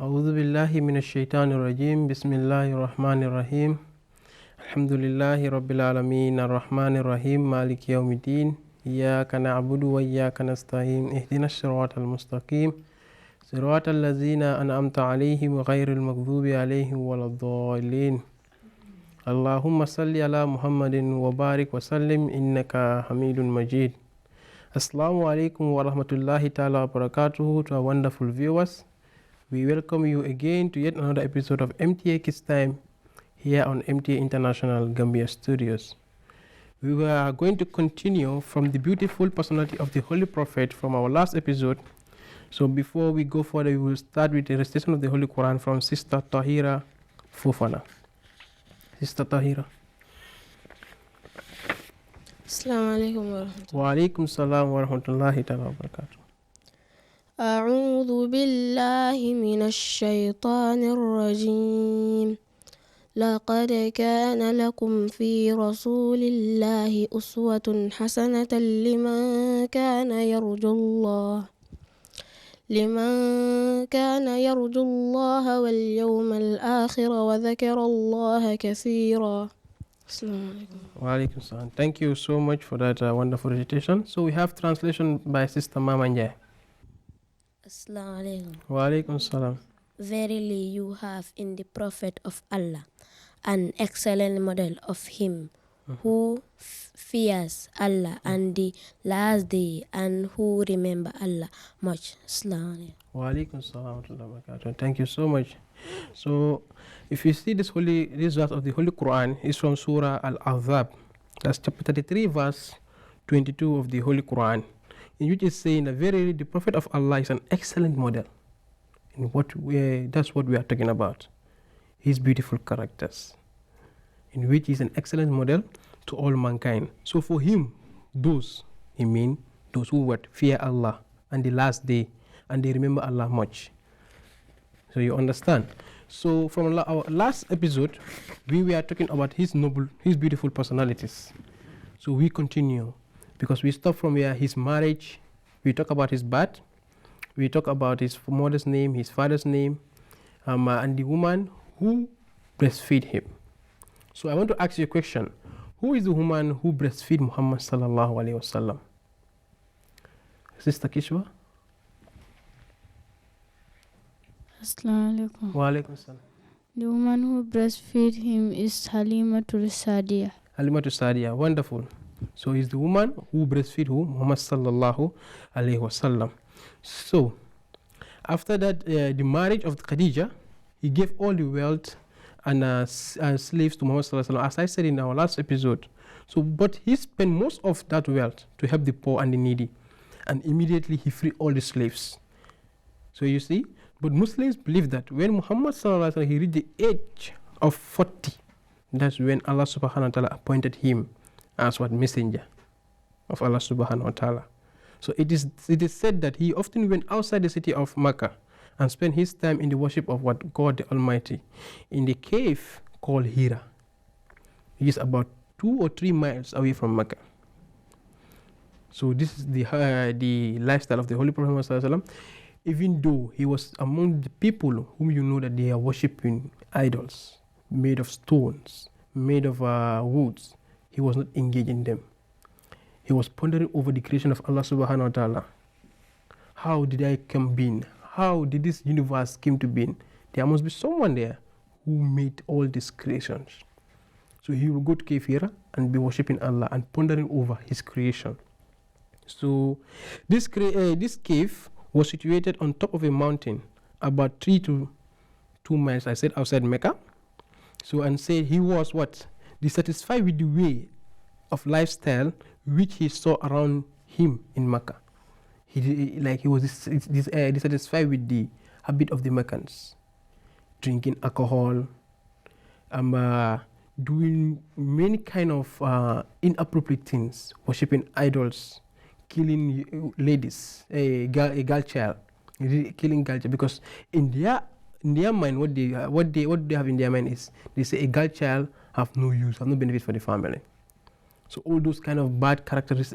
أعوذ بالله من الشيطان الرجيم بسم الله الرحمن الرحيم الحمد لله رب العالمين الرحمن الرحيم مالك يوم الدين إياك نعبد وإياك نستعين اهدنا الصراط المستقيم صراط الذين أنعمت عليهم غير المغضوب عليهم ولا الضالين اللهم صل على محمد وبارك وسلم إنك حميد مجيد. Assalamu alaikum wa rahmatullahi ta'ala wa barakatuhu to our wonderful viewers. We welcome you again to yet another episode of MTA Kids Time here on MTA International Gambia Studios. We were going to continue from the beautiful personality of the Holy Prophet from our last episode. So before we go further, we will start with the recitation of the Holy Quran from Sister Tahira Fufana. Sister Tahira. السلام عليكم ورحمة الله. وعليكم السلام ورحمة الله تعالى وبركاته. أعوذ بالله من الشيطان الرجيم. لقد كان لكم في رسول الله أسوة حسنة لمن كان يرجو الله واليوم الآخر وذكر الله كثيرا. Walaikum salam. Thank you so much for that wonderful recitation. So we have translation by Sister Mamanja. Assalamu alaikum. Walaikum salam. Verily you have in the Prophet of Allah an excellent model of him who fears Allah and the last day and who remember Allah much. Assalamu alaikum. Walaikum salam. Thank you so much. So if you see this verse of the Holy Quran is from Surah Al-Ahzab. That's chapter 33 verse 22 of the Holy Quran, in which is saying that verily the Prophet of Allah is an excellent model. In that's what we are talking about. His beautiful characters, in which is an excellent model to all mankind. So for him, those who would fear Allah and the last day and they remember Allah much. So you understand. So from our last episode, we were talking about his beautiful personalities. So we continue because we stop from where his marriage. We talk about his birth. We talk about his mother's name, his father's name, and the woman who breastfeed him. So I want to ask you a question: who is the woman who breastfeed Muhammad sallallahu alaihi wasallam? Sister Kishwa. Assalamu alaikum. Wa alaikum salam. The woman who breastfeed him is Halimatul Sadiya. Halimatul Sadiya, wonderful. So he's the woman who breastfeed Muhammad sallallahu alaihi wasallam. So after that, the marriage of Khadija, he gave all the wealth and slaves to Muhammad sallallahu alaihi wasallam, as I said in our last episode. So, but he spent most of that wealth to help the poor and the needy, and immediately he freed all the slaves. So you see. But Muslims believe that when Muhammad sallallahu alaihi wasallam he reached the age of 40, that's when Allah subhanahu wa ta'ala appointed him as what messenger of Allah subhanahu wa ta'ala. So it is said that he often went outside the city of Mecca and spent his time in the worship of what God the Almighty in the cave called Hira. It is about 2 or 3 miles away from Mecca. So this is the lifestyle of the Holy Prophet sallallahu alaihi wasallam. Even though he was among the people whom you know that they are worshipping idols made of stones, made of woods, he was not engaged in them. He was pondering over the creation of Allah subhanahu wa ta'ala. How did I come being? How did this universe come to being? There must be someone there who made all these creations. So he will go to Cave Hira and be worshipping Allah and pondering over his creation. So this cave was situated on top of a mountain about 3 to 2 miles, I said, outside Mecca. So, and said he was dissatisfied with the way of lifestyle which he saw around him in Mecca. He was dissatisfied with the habit of the Meccans, drinking alcohol, doing many kind of inappropriate things, worshipping idols, killing ladies, a girl child, killing girl child, because in their mind, what they have in their mind is they say a girl child have no use, have no benefit for the family. So all those kind of bad characters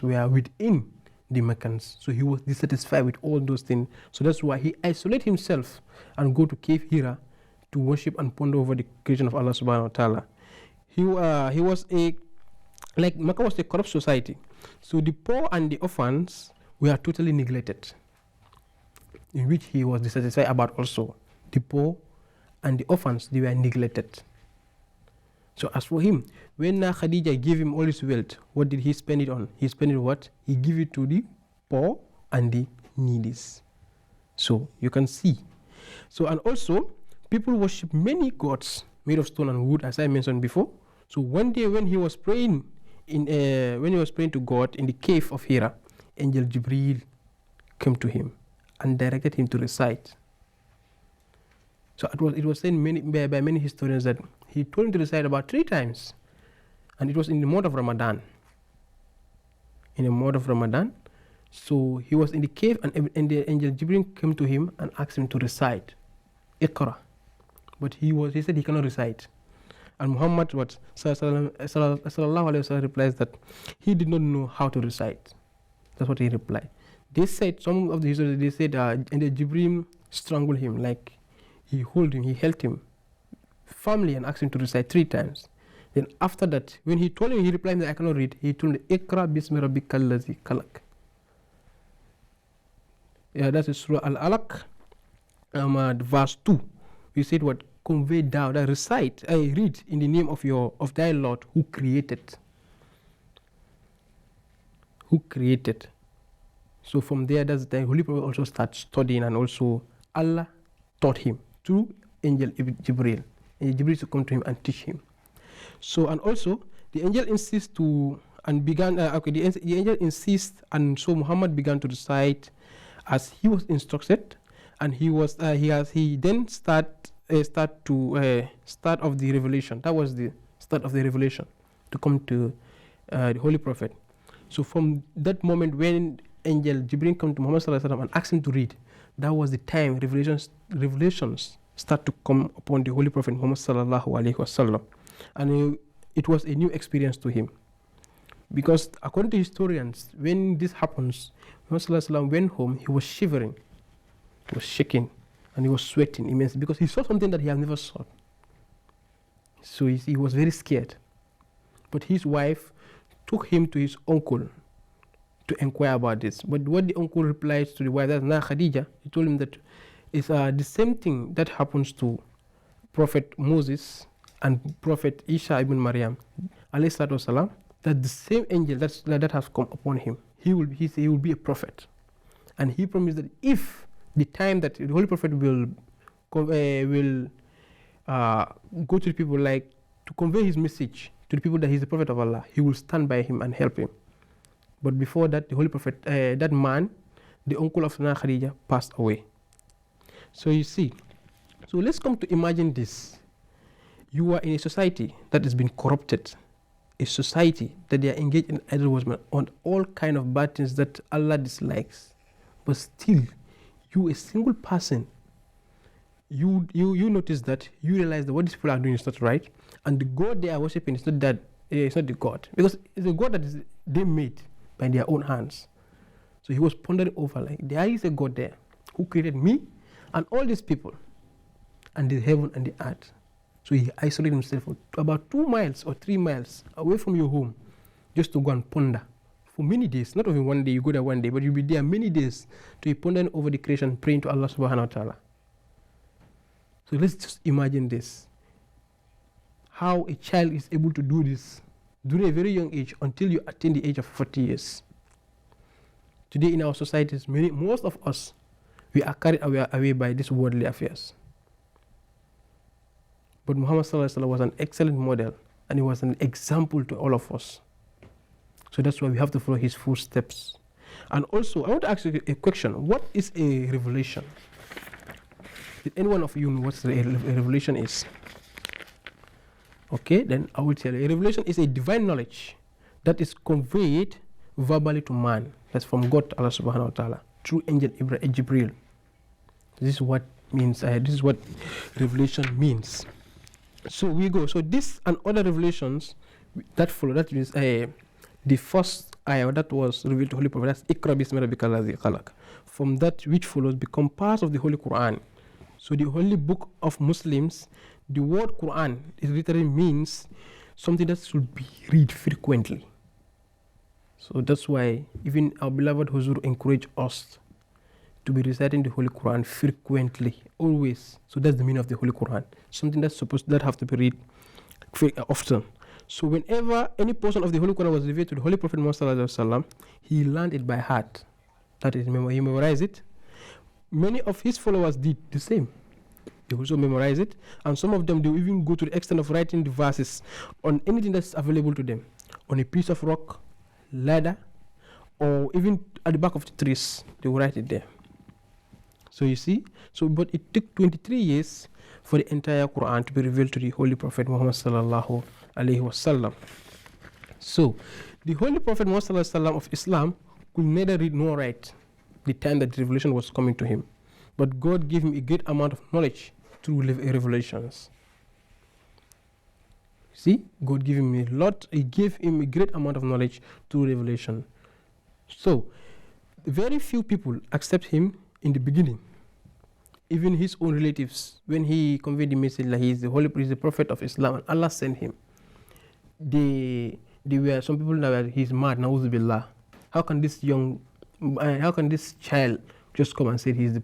were within the Meccans. So he was dissatisfied with all those things. So that's why he isolated himself and go to cave Hira to worship and ponder over the creation of Allah subhanahu wa ta'ala. He was Mecca was a corrupt society. So the poor and the orphans were totally neglected, in which he was dissatisfied about also. The poor and the orphans, they were neglected. So as for him, when Khadija gave him all his wealth, what did he spend it on? He spent it what? He gave it to the poor and the needy. So you can see. So and also, people worship many gods made of stone and wood, as I mentioned before. So one day when he was praying to God in the cave of Hira, Angel Jibril came to him and directed him to recite. So it was said by many historians that he told him to recite about 3 times, and it was in the month of Ramadan. In the month of Ramadan, so he was in the cave, and the Angel Jibril came to him and asked him to recite Iqra, but he said he cannot recite. And Muhammad sallallahu alaihi wasallam replies that he did not know how to recite. That's what he replied. They said, some of the historians, they said, and the Jibril strangled him, like he held him firmly and asked him to recite 3 times. Then after that, when he told him, he replied that I cannot read, he told him, Iqra bismi rabbikal ladzi khalaq. Yeah, that's Surah Al-Alaq, verse 2. We said what? Convey down, recite, read in the name of thy Lord who created. So from there, that's the time Holy Prophet also starts studying, and also Allah taught him through Angel Jibril. And Jibril to come to him and teach him. So and also the angel insists to and began. The angel insists, and so Muhammad began to recite as he was instructed, and he then start of the revelation. That was the start of the revelation to come to the Holy Prophet. So from that moment when Angel Jibril came to Muhammad sallallahu alaihi wasallam and asked him to read, that was the time revelations start to come upon the Holy Prophet Muhammad sallallahu alaihi wasallam, and it was a new experience to him, because according to historians, when this happens, Muhammad sallallahu alaihi wasallam went home. He was shivering, he was shaking, and he was sweating immensely because he saw something that he had never saw. So he was very scared. But his wife took him to his uncle to inquire about this. But what the uncle replied to the wife, that's Khadija, he told him that it's the same thing that happens to Prophet Moses and Prophet Isa ibn Maryam, alayhi salatu wasalam, that the same angel that has come upon him, he will be a prophet. And he promised that if the time that the Holy Prophet will go to the people, like to convey his message to the people that he's the Prophet of Allah, he will stand by him and help him. But before that, the Holy Prophet, that man, the uncle of Nana Khadija, passed away. So you see, so let's come to imagine this. You are in a society that has been corrupted, a society that they are engaged in idol worship on all kind of bad things that Allah dislikes, but still, you, a single person, you notice that, you realize that what these people are doing is not right, and the God they are worshiping is not that, it's not the God, because it's a God that they made by their own hands. So he was pondering over, like, there is a God there who created me and all these people, and the heaven and the earth. So he isolated himself about 2 miles or 3 miles away from your home, just to go and ponder for many days. Not only one day, you go there one day, but you'll be there many days to be pondering over the creation, praying to Allah subhanahu wa ta'ala. So let's just imagine this. How a child is able to do this during a very young age until you attain the age of 40 years. Today in our societies, most of us, we are carried away by these worldly affairs. But Muhammad sallallahu alaihi wasallam was an excellent model, and he was an example to all of us. So that's why we have to follow his footsteps. And also, I want to ask you a question. What is a revelation? Did anyone of you know what a revelation is? Okay, then I will tell you. A revelation is a divine knowledge that is conveyed verbally to man. That's from God, Allah subhanahu wa ta'ala, through Angel Jibril. This is what means. This is what revelation means. So we go. So this and other revelations that follow. That means the first ayah that was revealed to Holy Prophet, that's Iqra bismi rabbikal ladhi khalaq. From that which follows become part of the Holy Quran. So the holy book of Muslims, the word Quran, it literally means something that should be read frequently. So that's why even our beloved Huzur encourage us to be reciting the Holy Quran frequently, always. So that's the meaning of the Holy Quran. Something that's supposed that have to be read often. So whenever any portion of the Holy Quran was revealed to the Holy Prophet Muhammad, he learned it by heart. That is, he memorized it. Many of his followers did the same. They also memorize it, and some of them, they will even go to the extent of writing the verses on anything that's available to them, on a piece of rock, ladder, or even at the back of the trees. They will write it there. So you see, but it took 23 years for the entire Quran to be revealed to the Holy Prophet Muhammad sallallahu alaihi wasallam. So the Holy Prophet Muhammad sallallahu alaihi wasallam of Islam could neither read nor write the time that the revelation was coming to him, but God gave him a great amount of knowledge through revelations. See, God gave him a lot. He gave him a great amount of knowledge through revelation. So very few people accept him in the beginning. Even his own relatives, when he conveyed the message that he is the prophet of Islam and Allah sent him, they were some people that were, he's mad, na'udhu billah. How can this child just come and say he's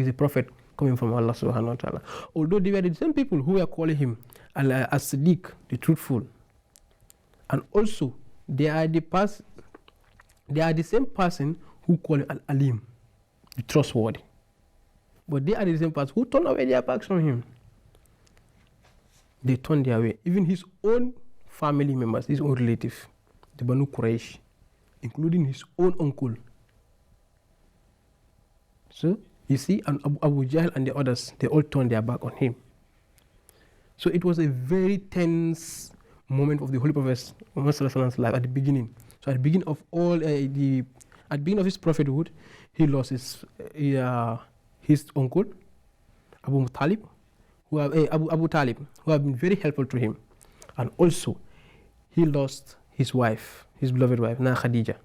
a prophet coming from Allah subhanahu wa ta'ala? Although they were the same people who were calling him as-Siddiq, the truthful. And also they are the same person who call him al-Alim, the trustworthy. But they are the same person who turned away their backs from him. They turned their way. Even his own family members, his own relative, the Banu Quraysh, including his own uncle. So you see, and Abu Jahl and the others, they all turned their back on him. So it was a very tense moment of the Holy Prophet's life at the beginning. So at the beginning of at the beginning of his prophethood, he lost his uncle, Abu Talib, Abu Talib, who have been very helpful to him. And also, he lost his wife, his beloved wife, Khadija.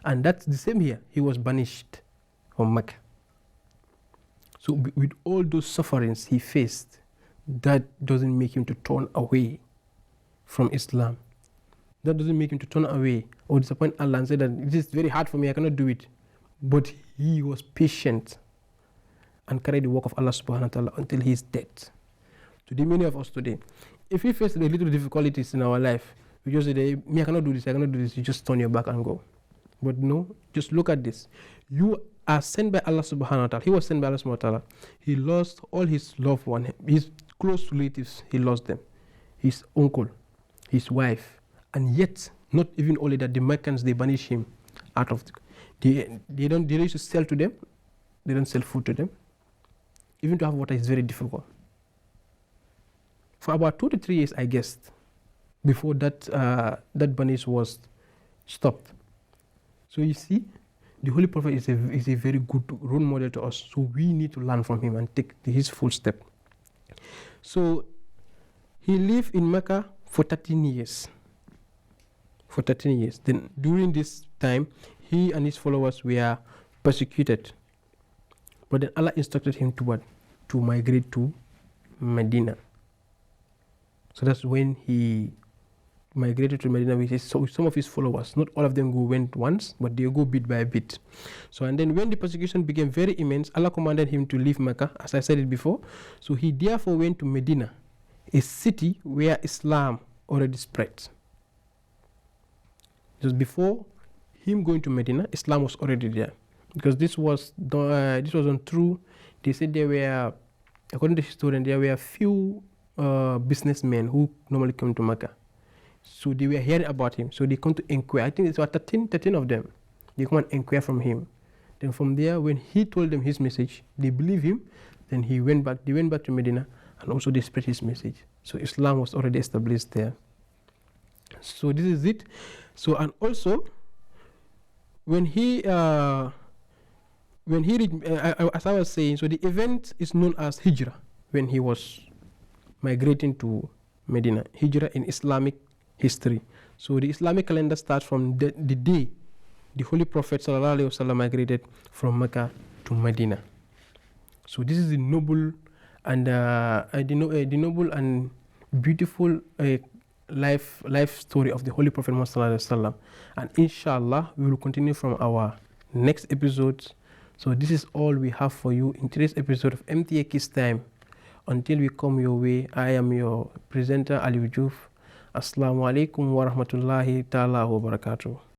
And that's the same here. He was banished from Mecca. So with all those sufferings he faced, that doesn't make him to turn away from Islam. That doesn't make him to turn away or disappoint Allah and say that it is very hard for me, I cannot do it. But he was patient and carried the work of Allah subhanahu wa ta'ala until his death. Today, many of us today, if we face the little difficulties in our life, we just say, me, I cannot do this, you just turn your back and go. But no, just look at this. You are sent by Allah subhanahu wa ta'ala. He was sent by Allah subhanahu wa ta'ala. He lost all his loved ones, his close relatives, he lost them. His uncle, his wife, and yet, not even only that, the Meccans, they banish him out of they used to sell to them, they don't sell food to them. Even to have water is very difficult. For about 2 to 3 years, I guess, before that banish was stopped. So you see, the Holy Prophet is a very good role model to us. So we need to learn from him and take his full step. So he lived in Mecca for 13 years. Then during this time, he and his followers were persecuted. But then Allah instructed him to what? To migrate to Medina. So that's when he migrated to Medina with some of his followers. Not all of them went once, but they go bit by bit. So and then when the persecution became very immense, Allah commanded him to leave Mecca, as I said it before. So he therefore went to Medina, a city where Islam already spread. Just before him going to Medina, Islam was already there. Because this was untrue. They said there were, according to historians, there were few businessmen who normally come to Mecca. So they were hearing about him. So they come to inquire. I think it's about 13 of them. They come and inquire from him. Then from there, when he told them his message, they believed him. Then he went back. They went back to Medina, and also they spread his message. So Islam was already established there. So this is it. So and also, when he reached, as I was saying, so the event is known as Hijrah, when he was migrating to Medina. Hijrah in Islamic history. So the Islamic calendar starts from the day the Holy Prophet ﷺ migrated from Mecca to Medina. So this is the noble and the noble and beautiful life story of the Holy Prophet Muhammad ﷺ. And inshallah, we will continue from our next episodes. So this is all we have for you in today's episode of MTA Kiss Time. Until we come your way, I am your presenter Ali Juf. Assalamu alaikum wa rahmatullahi ta'ala wa barakatuh.